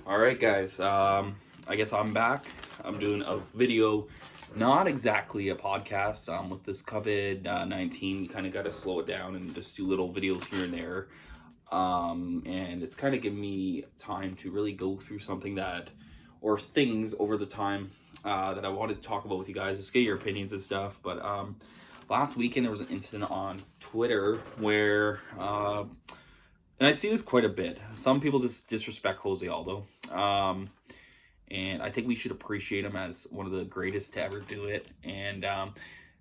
Alright guys, I guess I'm back. I'm doing a video, not exactly a podcast. With this COVID-19, we kind of got to slow it down and just do little videos here and there. And it's kind of given me time to really go through something or things over the time that I wanted to talk about with you guys, just get your opinions and stuff. But last weekend there was an incident on Twitter where... and I see this quite a bit. Some people just disrespect Jose Aldo. And I think we should appreciate him as one of the greatest to ever do it. And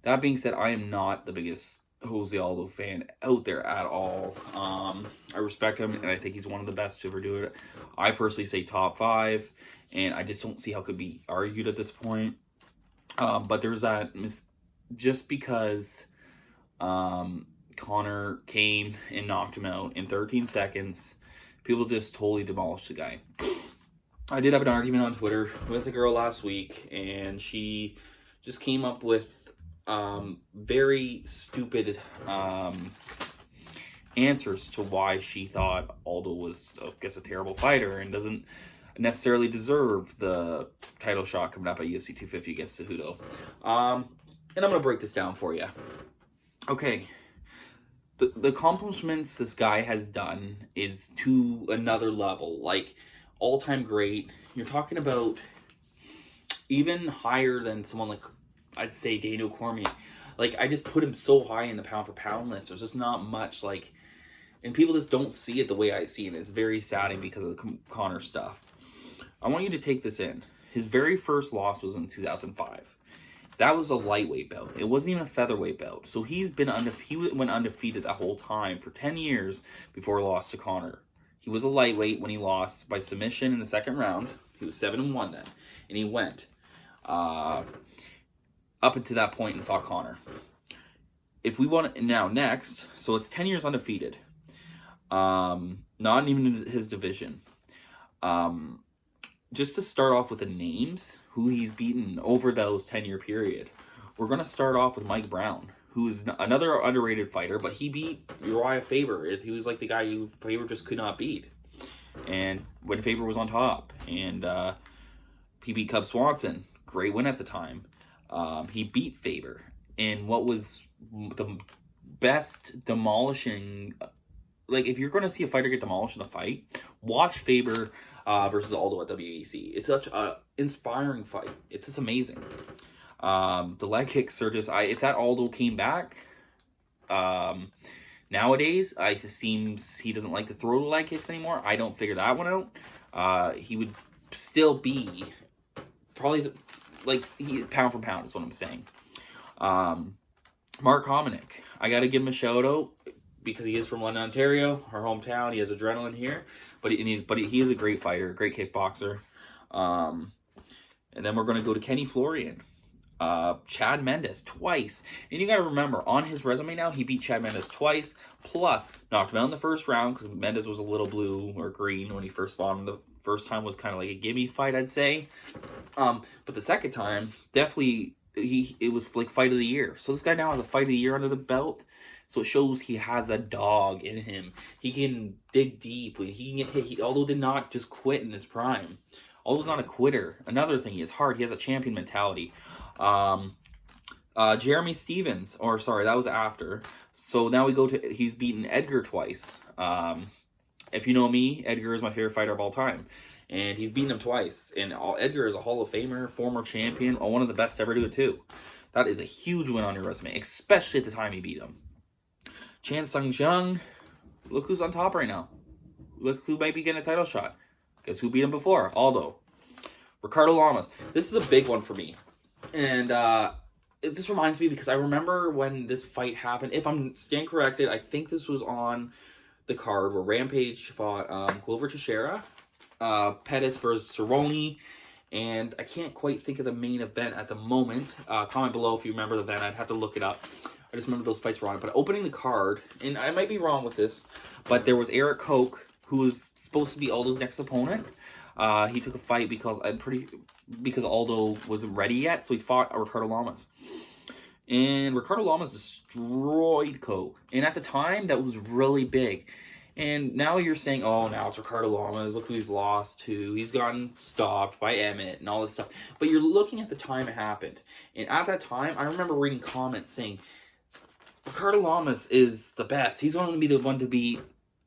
that being said, I am not the biggest Jose Aldo fan out there at all. I respect him, and I think he's one of the best to ever do it. I personally say top 5, and I just don't see how it could be argued at this point. But there's that just because Conor came and knocked him out in 13 seconds, people just totally demolished the guy. I did have an argument on Twitter with a girl last week, and she just came up with very stupid answers to why she thought Aldo was, I guess, a terrible fighter and doesn't necessarily deserve the title shot coming up at UFC 250 against Cejudo. And I'm going to break this down for you. Okay. The accomplishments this guy has done is to another level. Like, all-time great. You're talking about even higher than someone like, I'd say, Daniel Cormier. Like, I just put him so high in the pound-for-pound list. There's just not much, like... And people just don't see it the way I see it. It's very saddening because of the Conor stuff. I want you to take this in. His very first loss was in 2005. That was a lightweight bout. It wasn't even a featherweight bout. So he went undefeated that whole time for 10 years before he lost to Conor. He was a lightweight when he lost by submission in the second round. He was 7-1 then. And he went up until that point and fought Conor. If we want to, now next, so it's 10 years undefeated. Not even in his division. Just to start off with the names, who he's beaten over those 10-year period. We're going to start off with Mike Brown, who's another underrated fighter, but he beat Uriah Faber. He was like the guy who Faber just could not beat. And when Faber was on top. And he beat Cub Swanson. Great win at the time. He beat Faber. And what was the best demolishing... Like, if you're going to see a fighter get demolished in a fight, watch Faber versus Aldo at WEC. It's such an inspiring fight. It's just amazing. The leg kicks are just... if that Aldo came back, nowadays, it seems he doesn't like to throw the leg kicks anymore. I don't figure that one out. He would still be probably, pound for pound is what I'm saying. Mark Hominick. I got to give him a shout out because he is from London, Ontario, our hometown. He has adrenaline here. But he is a great fighter, great kickboxer. And then we're going to go to Kenny Florian. Chad Mendes twice. And you got to remember, on his resume now, he beat Chad Mendes twice. Plus, knocked him out in the first round because Mendes was a little blue or green when he first fought him. The first time was kind of like a gimme fight, I'd say. But the second time, definitely, it was like fight of the year. So this guy now has a fight of the year under the belt. So it shows he has a dog in him. He can dig deep. He can get hit. Aldo did not just quit in his prime. Aldo's not a quitter. Another thing, he is hard. He has a champion mentality. Jeremy Stevens. That was after. So now we go to... He's beaten Edgar twice. If you know me, Edgar is my favorite fighter of all time. And he's beaten him twice. And Edgar is a Hall of Famer, former champion, one of the best to ever do it too. That is a huge win on your resume, especially at the time he beat him. Chan Sung Jung, look who's on top right now. Look who might be getting a title shot. Guess who beat him before? Aldo. Ricardo Lamas. This is a big one for me. And it just reminds me because I remember when this fight happened. If I'm stand corrected, I think this was on the card where Rampage fought Glover Teixeira, Pettis versus Cerrone, and I can't quite think of the main event at the moment. Comment below if you remember the event. I'd have to look it up. I just remember those fights were on it. But opening the card, and I might be wrong with this, but there was Eric Koch, who was supposed to be Aldo's next opponent. He took a fight because Aldo wasn't ready yet, so he fought Ricardo Lamas. And Ricardo Lamas destroyed Koch. And at the time, that was really big. And now you're saying, oh, now it's Ricardo Lamas. Look who he's lost to. He's gotten stopped by Emmett and all this stuff. But you're looking at the time it happened. And at that time, I remember reading comments saying, Ricardo Lamas is the best. He's going to be the one to beat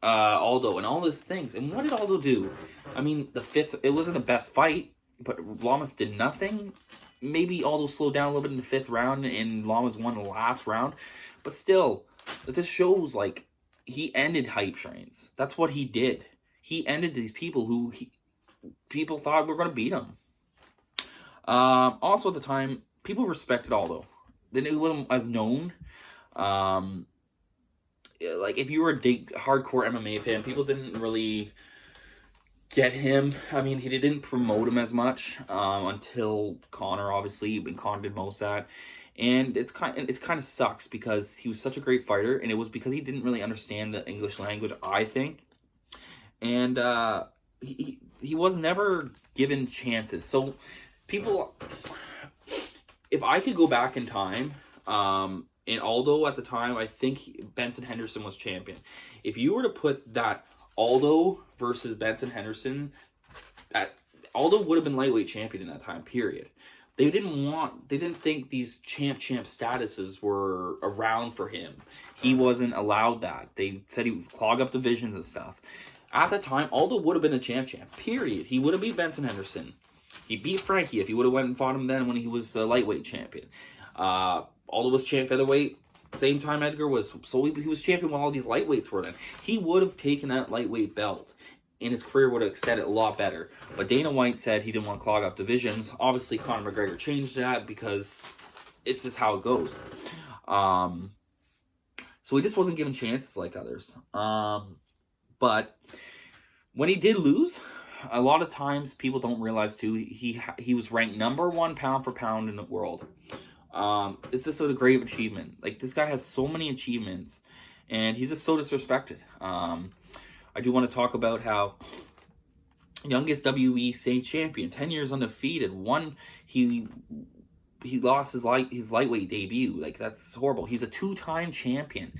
Aldo and all these things. And what did Aldo do? I mean, it wasn't the best fight, but Lamas did nothing. Maybe Aldo slowed down a little bit in the 5th round and Lamas won the last round. But still, this shows, like, he ended hype trains. That's what he did. He ended these people who people thought were going to beat him. Also, at the time, people respected Aldo. It wasn't as known. Like, if you were a hardcore MMA fan, people didn't really get him. I mean, he didn't promote him as much until Conor, obviously, and Conor did most of that. And it kind of sucks because he was such a great fighter, and it was because he didn't really understand the English language, I think. And he was never given chances. So people, if I could go back in time, and Aldo at the time, I think Benson Henderson was champion. If you were to put that Aldo versus Benson Henderson, Aldo would have been lightweight champion in that time, period. They didn't think these champ statuses were around for him. He wasn't allowed that. They said he would clog up divisions and stuff. At that time, Aldo would have been a champ, period. He would have beat Benson Henderson. He beat Frankie if he would have went and fought him then when he was a lightweight champion. Aldo was champ featherweight, same time Edgar was. So he was champion while all these lightweights were then. He would have taken that lightweight belt, and his career would have extended a lot better. But Dana White said he didn't want to clog up divisions. Obviously, Conor McGregor changed that because it's just how it goes. So he just wasn't given chances like others. But when he did lose, a lot of times people don't realize too, he was ranked #1 pound for pound in the world. It's just a great achievement. Like, this guy has so many achievements, and he's just so disrespected. I do want to talk about how youngest WEC champion, 10 years undefeated, he lost his lightweight debut. Like, that's horrible. He's a 2-time champion.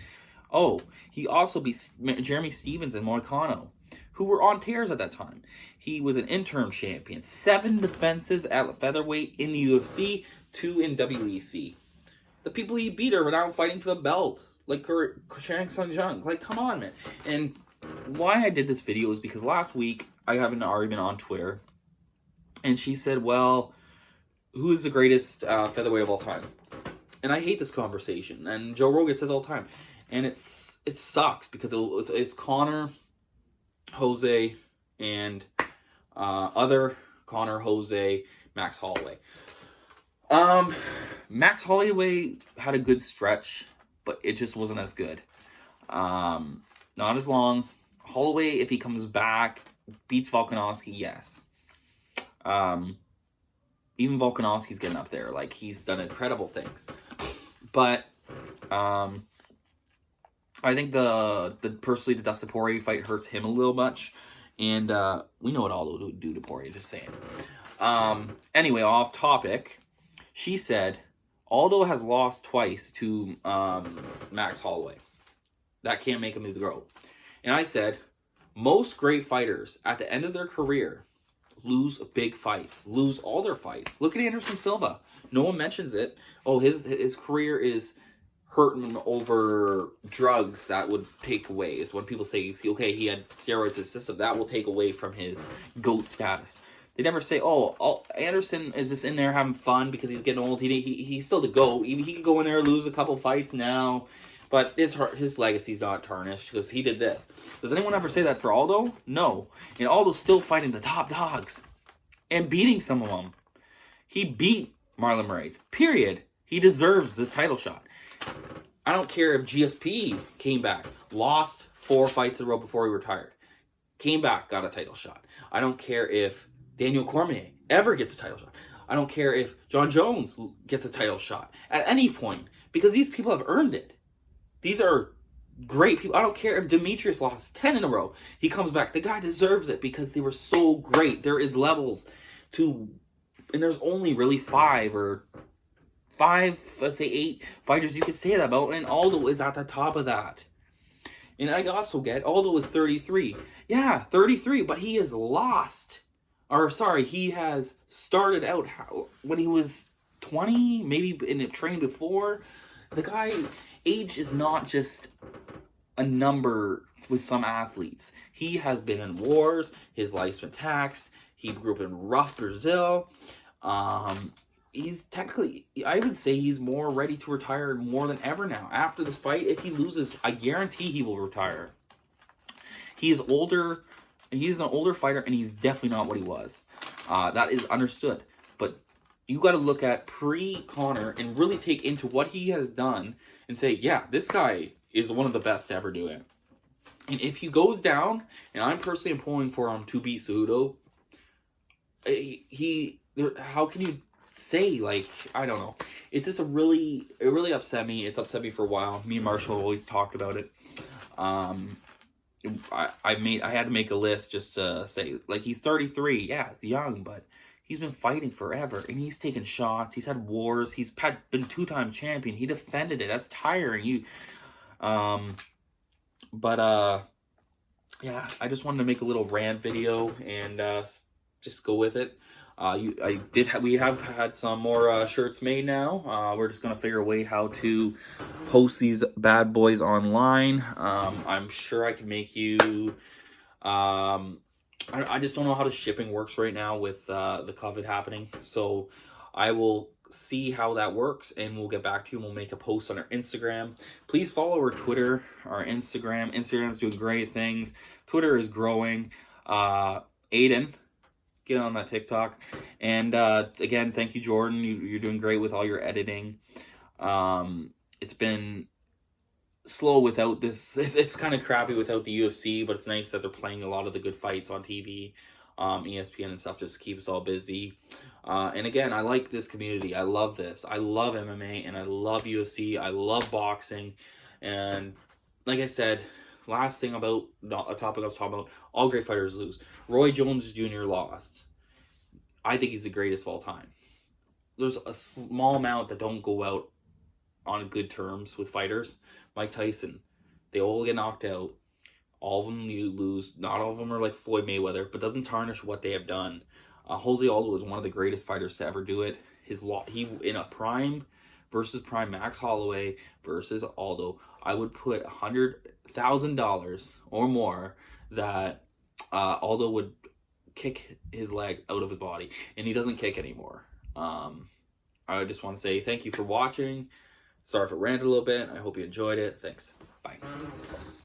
Oh, he also beat Jeremy Stevens and Moicano, who were on tears at that time. He was an interim champion, 7 defenses at featherweight in the UFC, 2 in WEC. The people he beat are now fighting for the belt, like Shang Tsung Jung. Like, come on, man. And why I did this video is because last week I have an argument on Twitter, and she said, well, who is the greatest featherweight of all time? And I hate this conversation, and Joe Rogan says all the time, and it sucks because it's Conor, Jose, and other Conor, Jose, Max Holloway. Max Holloway had a good stretch, but it just wasn't as good. Not as long. Holloway, if he comes back, beats Volkanovski, yes. Even Volkanovski's getting up there. Like, he's done incredible things. But, I think personally, the Dustin Poirier fight hurts him a little much. And, we know what Aldo would do to Poirier, just saying. Anyway, off topic. She said, Aldo has lost twice to, Max Holloway. That can't make him the GOAT. And I said, most great fighters at the end of their career lose big fights, lose all their fights. Look at Anderson Silva. No one mentions it. Oh, his career is hurting over drugs that would take away. Is when people say, okay, he had steroids in his system, that will take away from his GOAT status. They never say, oh, Anderson is just in there having fun because he's getting old. He's still the GOAT. He could go in there and lose a couple fights now. But his legacy's not tarnished because he did this. Does anyone ever say that for Aldo? No. And Aldo's still fighting the top dogs and beating some of them. He beat Marlon Moraes. Period. He deserves this title shot. I don't care if GSP came back, lost 4 fights in a row before he retired, came back, got a title shot. I don't care if Daniel Cormier ever gets a title shot. I don't care if John Jones gets a title shot at any point, because these people have earned it. These are great people. I don't care if Demetrius lost 10 in a row. He comes back. The guy deserves it because they were so great. There is levels to, and there's only really 5, let's say 8 fighters you could say that about, and Aldo is at the top of that. And I also get Aldo is 33. Yeah, 33, but he has lost. Or sorry, he has started out when he was 20, maybe in a train before. The guy, age is not just a number with some athletes. He has been in wars. His life's been taxed. He grew up in rough Brazil. He's technically, I would say he's more ready to retire more than ever now. After this fight, if he loses, I guarantee he will retire. He is older. He's an older fighter, and he's definitely not what he was. That is understood. But you got to look at pre-Conor and really take into what he has done and say, yeah, this guy is one of the best to ever do it. And if he goes down, and I'm personally pulling for him to beat Cejudo, how can you say, like, I don't know. It's just it really upset me. It's upset me for a while. Me and Marshall always talked about it. I had to make a list just to say, like, he's 33. Yeah, he's young, but he's been fighting forever, and he's taken shots. He's had wars. He's been 2-time champion. He defended it. That's tiring. Yeah, I just wanted to make a little rant video and just go with it. We have had some more shirts made now. We're just gonna figure a way how to post these bad boys online. I'm sure I can make you. I just don't know how the shipping works right now with the COVID happening. So I will see how that works, and we'll get back to you, and we'll make a post on our Instagram. Please follow our Twitter, our Instagram. Instagram's doing great things. Twitter is growing. Aiden, get on that TikTok. And again, thank you, Jordan. You're doing great with all your editing. It's been slow without this. It's kind of crappy without the UFC, but it's nice that they're playing a lot of the good fights on TV, ESPN and stuff, just to keep us all busy. And again, I like this community. I love this. I love MMA, and I love UFC. I love boxing. And like I said, last thing about a topic I was talking about, all great fighters lose. Roy Jones Jr. lost. I think he's the greatest of all time. There's a small amount that don't go out on good terms with fighters. Mike Tyson, they all get knocked out. All of them you lose. Not all of them are like Floyd Mayweather, but doesn't tarnish what they have done. Jose Aldo is one of the greatest fighters to ever do it. He in a prime versus prime, Max Holloway versus Aldo, I would put $100,000 or more that Aldo would kick his leg out of his body, and he doesn't kick anymore. I just want to say thank you for watching. Sorry if it ranted a little bit. I hope you enjoyed it. Thanks. Bye.